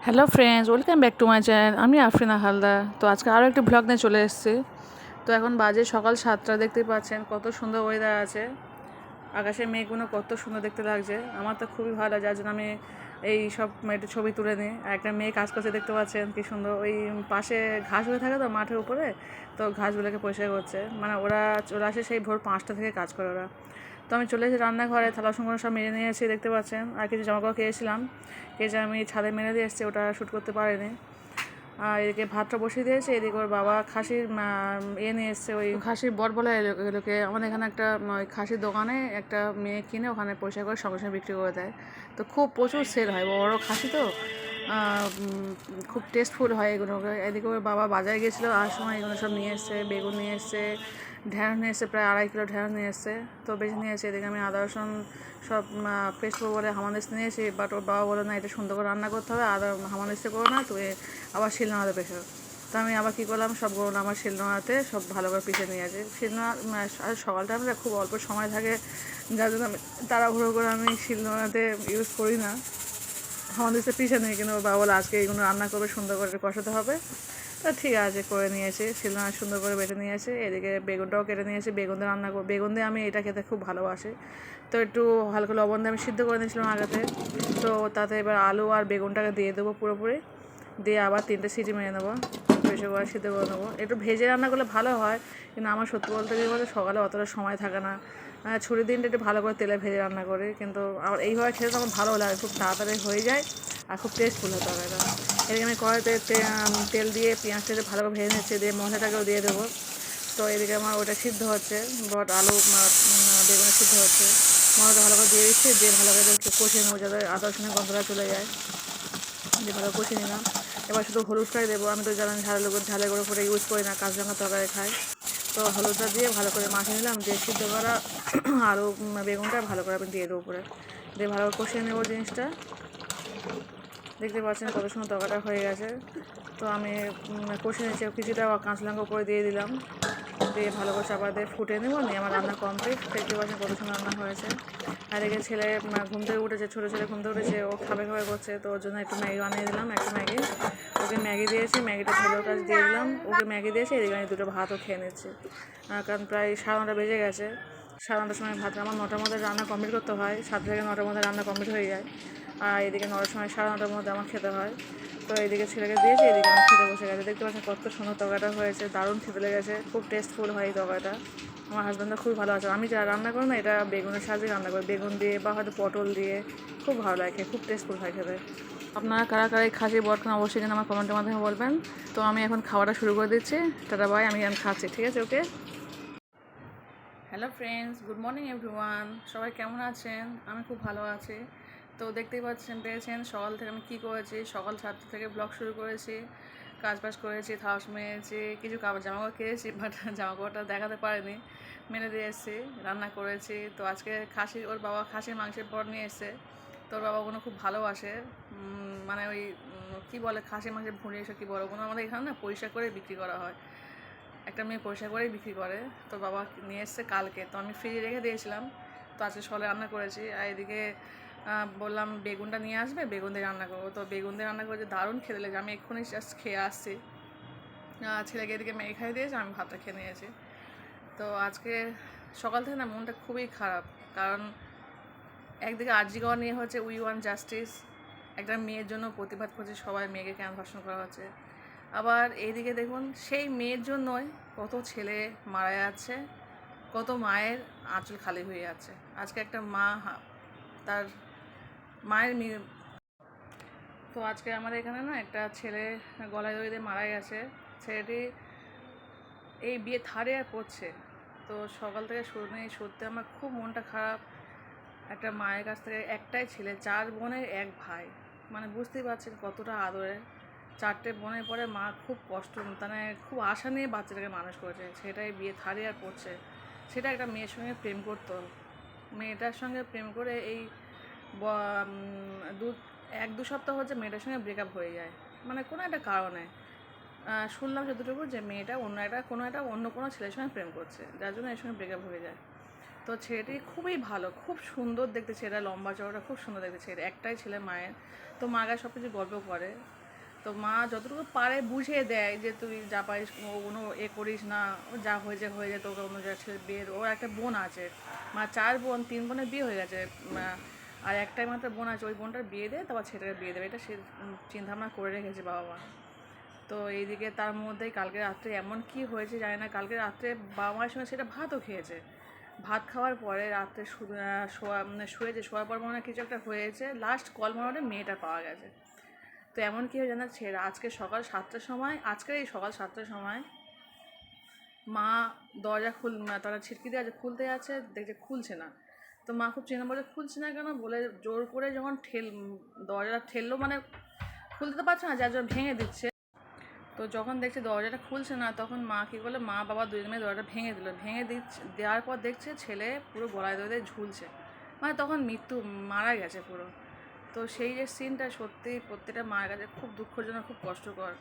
Hello friends, welcome back to my channel. আমি আফরিনা হালদার। তো আজকে আরও একটি ভ্লগ নিয়ে চলে এসেছি। তো এখন বাজে সকাল 7টা। দেখতেই পাচ্ছেন কত সুন্দর ওয়েদার আছে। আকাশের মেঘগুলো কত সুন্দর দেখতে লাগছে। আমার তো খুবই ভালো লাগে, যার জন্য আমি এই সব একটু ছবি তুলে নিই। আর একটা মেয়ে কাজ করছে, দেখতে পাচ্ছেন কি সুন্দর। ওই পাশে ঘাস হয়ে থাকে তো মাঠের উপরে, তো ঘাসগুলোকে পরিষ্কার করছে। মানে ওরা চলে আসে সেই ভোর 5টা থেকে কাজ করে ওরা। তো আমি চলে এসেছি রান্নাঘরে, থালা বাসনগুলো সব মেরে নিয়ে এসেছি, দেখতে পাচ্ছেন। আর কিছু জামাকাপড় খেয়েছিলাম, যে আমি ছাদে মেরে দিয়ে এসেছি, ওটা শ্যুট করতে পারিনি। আর এদিকে ভাতটা বসিয়ে দিয়েছে। এদিকে ওর বাবা খাসির নিয়ে এসছে, ওই খাসির বট বলে এগুলোকে। আমাদের এখানে একটা ওই খাসির দোকানে একটা মেয়ে কিনে ওখানে পয়সা করে সঙ্গে সঙ্গে বিক্রি করে দেয়। তো খুব প্রচুর সেল হয়, বড় খাসি তো খুব টেস্টফুল হয় এগুলোকে। এদিকে ওর বাবা বাজারে গিয়েছিলো, আর সময় এগুলো সব নিয়ে এসছে। বেগুন নিয়ে এসছে, ঢ্যাঁড়স নিয়ে এসছে, প্রায় 2.5 কিলো ঢ্যাঁড়স নিয়ে এসছে। তো বেশি নিয়ে এসে এদিকে আমি আদা রসুন সব পেস্ট করবো বলে হামানদিস্তা নিয়েছি। বাট ওর বাবা বলে না, এটা সুন্দর করে রান্না করতে হবে, আদা হামানদিস্তা করো না, তুই আবার শিলনোড়াতে পেশো। তো আমি আবার কী করলাম, সবগুলো আমার শিলনোড়াতে সব ভালো করে পিষে নিয়ে আসি। শিলনোড়া সকাল টাইমে খুব অল্প সময় থাকে, যার জন্য আমি তাড়াহুড়ো করে আমি শিলনোড়াতে ইউজ করি না, হামানদিস্তা পিষে নিই। কিন্তু ওর বাবা বলে আজকে এইগুলো রান্না করবে, সুন্দর করে কষাতে হবে। তো ঠিক আছে, করে নিয়েছি। শিলনোড়া সুন্দর করে বেটে নিয়েছি। এদিকে বেগুনটাও কেটে নিয়েছি, বেগুন দিয়ে রান্না করবো। বেগুন দিয়ে আমি এটা খেতে খুব ভালোবাসি। তো একটু হালকা লবণ দিয়ে আমি সিদ্ধ করে নিয়েছিলাম আগাতে। তো তাতে এবার আলু আর বেগুনটাকে দিয়ে দেবো পুরোপুরি, দিয়ে আবার 3টে সিটি মেরে নেবো, বেশি করে সিদ্ধ করে নেবো। একটু ভেজে রান্না করলে ভালো হয়, কিন্তু আমার সত্যি বলতে গিয়ে বলে সকালে অতটা সময় থাকে না। ছুটির দিনটা একটু ভালো করে তেলে ভেজে রান্না করি, কিন্তু আমার এইভাবে খেতে তো আমার ভালো লাগে, খুব তাড়াতাড়ি হয়ে যায় আর খুব টেস্টফুল হতে হবে এটা। এদিকে আমি কড়াইতে তেল দিয়ে পেঁয়াজটাকে ভালো করে ভেজে নিচ্ছি, দিয়ে মশলাটাকেও দিয়ে দেবো। তো এদিকে আমার ওটা সিদ্ধ হচ্ছে, বট আলু বেগুন সিদ্ধ হচ্ছে। মশলাটা ভালো করে দিয়ে দিচ্ছি, দিয়ে ভালো করে একটু কষিয়ে নেবো, যাতে আদা রসুনের গন্ধটা চলে যায়। দিয়ে ভালো কষিয়ে নিলাম। এবার শুধু হলুদটাই দেবো। আমি তো জানেন ঝালের গুঁড়ো করে ইউজ করি না, কাঁচা লঙ্কা তরকারি খাই। তো হলুদটা দিয়ে ভালো করে মাখিয়ে নিলাম, দিয়ে সিদ্ধ করা আলু বেগুনটা ভালো করে আমি দিয়ে দেবো উপরে, দিয়ে ভালো করে কষিয়ে নেবো জিনিসটা। দেখতে পাচ্ছেন কত সুন্দর তরকারিটা হয়ে গেছে। তো আমি কষিয়ে নিচ্ছি, কিছুটা কাঁচা লঙ্কা উপরে দিয়ে দিলাম, দিয়ে ভালো করে চাপা দিয়ে ফুটে নেবো, নিয়ে আমার রান্না কমপ্লিট। দেখতে পাচ্ছেন কত সুন্দর রান্না হয়েছে। আর এদিকে ছেলে ঘুম থেকে উঠেছে, ছোটো ছেলে ঘুম থেকে উঠেছে, ও খাবে করছে। তো ওর জন্য একটু ম্যাগি বানিয়ে দিলাম, একটা ম্যাগি। ওকে ম্যাগি দিয়েছি, ম্যাগিটা ছেলের কাছে দিয়ে দিলাম, ওকে ম্যাগি দিয়েছি। এদিকে আমি 2টো ভাতও খেয়ে নিচ্ছি, কারণ প্রায় 9:30 বেজে গেছে। 9:30 সময় ভাত, আমার 9টার মধ্যে রান্না কমপ্লিট করতে হয়, 7 থেকে 9টার মধ্যে রান্না কমপ্লিট হয়ে যায়। আর এদিকে 9টার সময় 9:30টার মধ্যে আমার খেতে হয়। তো এদিকে ছেলেকে দিয়েছি, এদিকে আমার খেতে বসে গেছে। দেখতে পাচ্ছেন কত সুন্দর তরকারিটা হয়েছে, দারুণ খেতে লেগেছে, খুব টেস্টফুল হয় এই তরকারিটা। আমার হাজব্যান্ডও খুবই ভালো আছে। আমি যা রান্না করি না, এটা বেগুনের সাহায্যে রান্না করি, বেগুন দিয়ে বা হয়তো পটল দিয়ে, খুব ভালো লাগে, খুব টেস্টফুল হয় খেতে। আপনারা কারা কারা এই খাসির বট খান অবশ্যই কিন্তু আমার কমেন্টের মাধ্যমে বলবেন। তো আমি এখন খাওয়াটা শুরু করে দিচ্ছি। টাটা বাই, আমি খাচ্ছি, ঠিক আছে, okay. Hello friends, good morning everyone. সবাই কেমন আছেন? আমি খুব ভালো আছি। তো দেখতেই পেয়েছেন সকাল থেকে আমি কী করেছি। সকাল 7টা থেকে ব্লগ শুরু করেছি, কাজ করেছি, থাস মেরেছি, কিছু জামাকাপড় কিনেছি, বাট জামাকাপড়টা দেখাতে পারিনি, মেরে দিয়ে এসেছি, রান্না করেছি। তো আজকে ওর বাবা খাসির মাংসের পর নিয়ে এসছে। তো ওর বাবা ওগুলো খুব ভালোবাসে, মানে ওই কী বলে, খাসির মাংসের ভুঁড়ি এসব কী বলে, ওগুলো আমাদের এখানে না পরিষ্কার করে বিক্রি করা হয়, একটা মেয়ে পয়সা করেই বিক্রি করে। তো বাবা নিয়ে এসছে কালকে, তো আমি ফ্রিজে রেখে দিয়েছিলাম। তো আজকে সকালে রান্না করেছি। আর এদিকে বললাম বেগুনটা নিয়ে আসবে, বেগুন দিয়ে রান্না করবো। তো বেগুন দিয়ে রান্না করেছি, দারুণ খেতে লেগেছে। আমি এক্ষুনি জাস্ট খেয়ে আসছি। ছেলেকে এদিকে ম্যাগি খাইয়ে দিয়েছি, আমি ভাতটা খেয়ে নিয়েছি। তো আজকে সকাল থেকে না মনটা খুবই খারাপ, কারণ একদিকে আরজি কর নিয়ে হচ্ছে উই ওয়ান্ট জাস্টিস, একটা মেয়ের জন্য প্রতিবাদ করছে সবাই, মেয়েকে কেন ধর্ষণ করা হচ্ছে। আবার এইদিকে দেখুন, সেই মেয়ের জন্যই কত ছেলে মারা যাচ্ছে, কত মায়ের আঁচল খালি হয়ে যাচ্ছে। আজকে একটা মা তার মায়ের তো আজকে আমাদের এখানে না একটা ছেলে গলায় দড়ি দিয়ে মারা গেছে। ছেলেটি এই বিয়ে 3rd ইয়ার পড়ছে। তো সকাল থেকে শুনে সত্যি আমার খুব মনটা খারাপ। একটা মায়ের কাছ থেকে, একটাই ছেলে, 4 বোনের 1 ভাই, মানে বুঝতেই পারছেন কতটা আদরের। 4টে বোনের পরে মা খুব কষ্ট, মানে খুব আশা নিয়ে বাচ্চাটাকে মানুষ করেছে। সেটাই বিয়ে 3rd ইয়ার পড়ছে, সেটা একটা মেয়ের সঙ্গে প্রেম করতো। মেয়েটার সঙ্গে প্রেম করে এই 1-2 সপ্তাহ হচ্ছে মেয়েটার সঙ্গে ব্রেকআপ হয়ে যায়, মানে কোনো একটা কারণে। শুনলাম যতটুকু যে মেয়েটা অন্য কোনো ছেলের সঙ্গে প্রেম করছে, যার জন্য এর সঙ্গে ব্রেকআপ হয়ে যায়। তো ছেলেটি খুবই ভালো, খুব সুন্দর দেখতে, ছেলেটা লম্বা চওড়া, খুব সুন্দর দেখতে ছেলে, একটাই ছেলে মায়ের। তো মা কাছে সব কিছু গল্প করে, তো মা যতটুকু পারে বুঝিয়ে দেয় যে তুই যা পারিস কোনো করিস না, যা হয়েছে হয়ে যায়, তোকে অন্য জায়গায় ছেলে বিয়ে, ওর একটা বোন আছে, মা 4 বোন, 3 বোনের বিয়ে হয়ে গেছে, আর একটাই মাত্র বোন আছে, ওই বোনটার বিয়ে দেয়, তারপর ছেলেটাকে বিয়ে দেবে, এটা সে চিন্তাভাবনা করে রেখেছে বাবা মা। তো এইদিকে তার মধ্যেই কালকে রাত্রে এমন কি হয়েছে জানি না, কালকে রাত্রে বাবা মায়ের সঙ্গে সেটা ভাতও খেয়েছে, ভাত খাওয়ার পরে রাত্রে শুয়েছে, শোয়ার পর মনে হয় কিছু একটা হয়েছে, লাস্ট কল মনে মেয়েটা পাওয়া গেছে। তো এমন কি হয়ে জানা ছেড়ে আজকে সকাল 7টার সময়, আজকের এই সকাল 7টার সময় মা দরজা তারা ছিটকি দিয়ে আছে, খুলতে যাচ্ছে, দেখছে খুলছে না। তো মা খুব চিন্তা বলে খুলছে না কেন, বলে জোর করে যখন দরজাটা ঠেললো, মানে খুলতে তো পারছে না, যার জন্য ভেঙে দিচ্ছে। তো যখন দেখছে দরজাটা খুলছে না, তখন মা কী করলো, মা বাবা দুজনে মিলে দরজাটা ভেঙে দিল, দেওয়ার পর দেখছে ছেলে পুরো গলায় দড়িতে ঝুলছে, মানে তখন মারা গেছে পুরো। তো সেই যে সিনটা সত্যি প্রত্যেকটা মায়ের কাছে খুব দুঃখজনক, খুব কষ্টকর।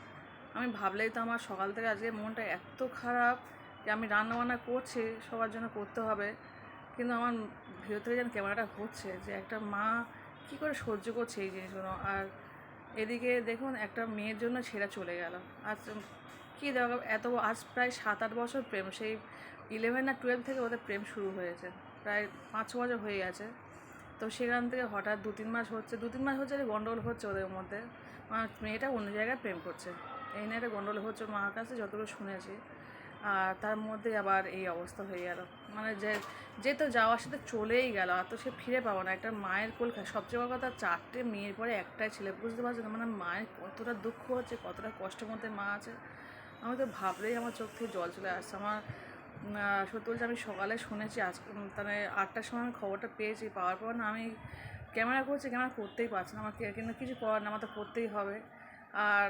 আমি ভাবলেই তো আমার সকাল থেকে আজকে মনটা এত খারাপ যে আমি রান্নাবান্না করছি, সবার জন্য করতে হবে, কিন্তু আমার ভিতর থেকে যেন ক্যামেরাটা হচ্ছে যে একটা মা কী করে সহ্য করছে এই জিনিসগুলো। আর এদিকে দেখুন একটা মেয়ের জন্য ছেড়ে চলে গেল। আজ কী দেখা, এত আজ প্রায় 7-8 বছর প্রেম, সেই 11 না 12 থেকে ওদের প্রেম শুরু হয়েছে, প্রায় 5-6 বছর হয়ে গেছে। তো সেখান থেকে হঠাৎ 2-3 মাস হচ্ছে, 2-3 মাস হচ্ছে গন্ডগোল হচ্ছে ওদের মধ্যে, মেয়েটা অন্য জায়গায় প্রেম করছে, এই নিয়ে একটা গন্ডগোল হচ্ছে মার কাছে যতটুকু শুনেছি। আর তার মধ্যে আবার এই অবস্থা হয়ে গেল, মানে যে তো যাওয়ার সাথে চলেই গেল, আর তো সে ফিরে পাবো না। একটা মায়ের কোল খায়, সবচেয়ে বড় কথা 4টে মেয়ের পরে একটাই ছেলে, বুঝতে পারছো না, মানে মায়ের কতটা দুঃখ হচ্ছে, কতটা কষ্টের মধ্যে মা আছে। আমি তো ভাবলেই আমার চোখ থেকে জল চলে আসছে। আমার সত্যি বলছি, আমি সকালে শুনেছি, আজকে মানে 8টার সময় আমি খবরটা পেয়েছি, পাওয়ার পর না আমি ক্যামেরা করতেই পারছি না, আমার কিন্তু কিছু করার না, আমার তো করতেই হবে। আর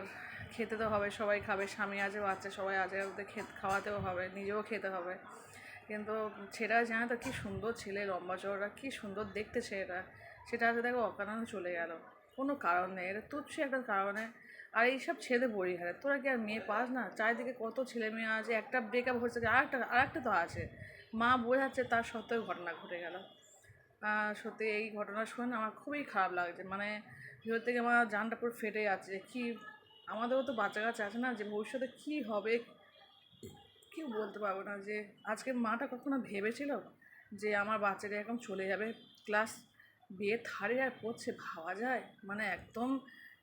খেতে তো হবে, সবাই খাবে, স্বামী আছে, বাচ্চা সবাই আছে, ওদের খাওয়াতেও হবে, নিজেও খেতে হবে। কিন্তু ছেলেটা জানে তো কী সুন্দর ছেলে, লম্বা চওড়া, কী সুন্দর দেখতে ছেলেটা, সেটা আজকে দেখো অকারণে চলে গেল, কোনো কারণ নেই, এটা তুচ্ছ একটা কারণে। আর এইসব ছেলে বড়ি হারে, তোরা কি আর মেয়ে পাস না? চারিদিকে কত ছেলে মেয়ে আছে, একটা ব্রেকআপ হচ্ছে, আরেকটা তো আছে, মা বোঝাচ্ছে, তার সত্ত্বেও ঘটনা ঘটে গেল। সত্যি এই ঘটনা শুনে আমার খুবই খারাপ লাগছে, মানে ভিতর থেকে আমার জানটা পুরো ফেটে যাচ্ছে। কি আমাদেরও তো বাচ্চা কাচ্চা আছে না, যে ভবিষ্যতে কী হবে কেউ বলতে পারবো না। যে আজকে মাটা কখনো ভেবেছিল যে আমার বাচ্চাটা এরকম চলে যাবে, ক্লাস বিয়ে থার্ড ইয়ার পড়ছে, ভাবা যায়? মানে একদম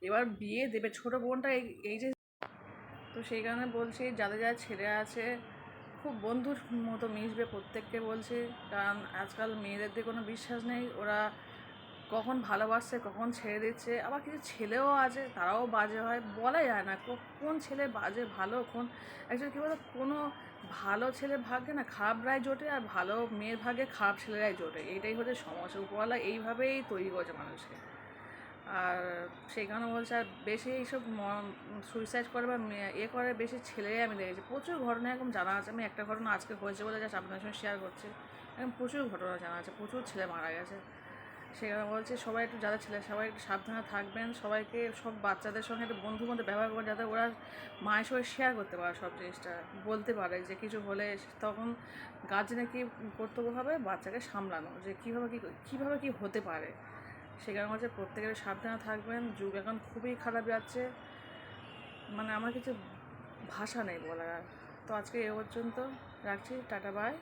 এবার বিয়ে দেবে, ছোটো বোনটা এই যে। তো সেই কারণে বলছি, যাদের যারা ছেলে আছে খুব বন্ধুর মতো মিশবে প্রত্যেককে বলছি, কারণ আজকাল মেয়েদের দিয়ে কোনো বিশ্বাস নেই, ওরা কখন ভালোবাসছে কখন ছেড়ে দিচ্ছে। আবার কিছু ছেলেও আছে, তারাও বাজে হয়, বলা যায় না কোন ছেলে বাজে ভালো, কোন অ্যাকচুয়ালি কী বলতো, কোনো ভালো ছেলের ভাগ্যে না খারাপরাই জোটে, আর ভালো মেয়ের ভাগ্যে খারাপ ছেলেরাই জোটে, এইটাই হচ্ছে সমস্যা। উপরওয়ালা এইভাবেই তৈরি করেছে মানুষকে। আর সেই কারণে বলছে, আর বেশি এইসব সুইসাইড করে বা করে বেশি ছেলেরাই আমি দেখেছি, প্রচুর ঘটনা এরকম জানা আছে। আমি একটা ঘটনা আজকে হয়েছে বলে জাস্ট আপনাদের সঙ্গে শেয়ার করছি, এরকম প্রচুর ঘটনা জানা আছে, প্রচুর ছেলে মারা গেছে। সেখানে বলছে সবাই একটু, যারা ছেলে সবাই একটু সাবধানে থাকবেন, সবাইকে সব বাচ্চাদের সঙ্গে একটু বন্ধুর মধ্যে ব্যবহার করবেন, যাতে ওরা মায়ের সঙ্গে শেয়ার করতে পারে সব জিনিসটা, বলতে পারে যে কিছু হলে, তখন গার্জেনের কী কর্তব্য হবে, বাচ্চাকে সামলানো, যে কীভাবে কী হতে পারে। সেখানে বলছে প্রত্যেকের সাবধানে থাকবেন, যুগ এখন খুবই খারাপ যাচ্ছে, মানে আমার কিছু ভাষা নেই বলার। তো আজকে এ পর্যন্ত রাখছি, টাটা বাই।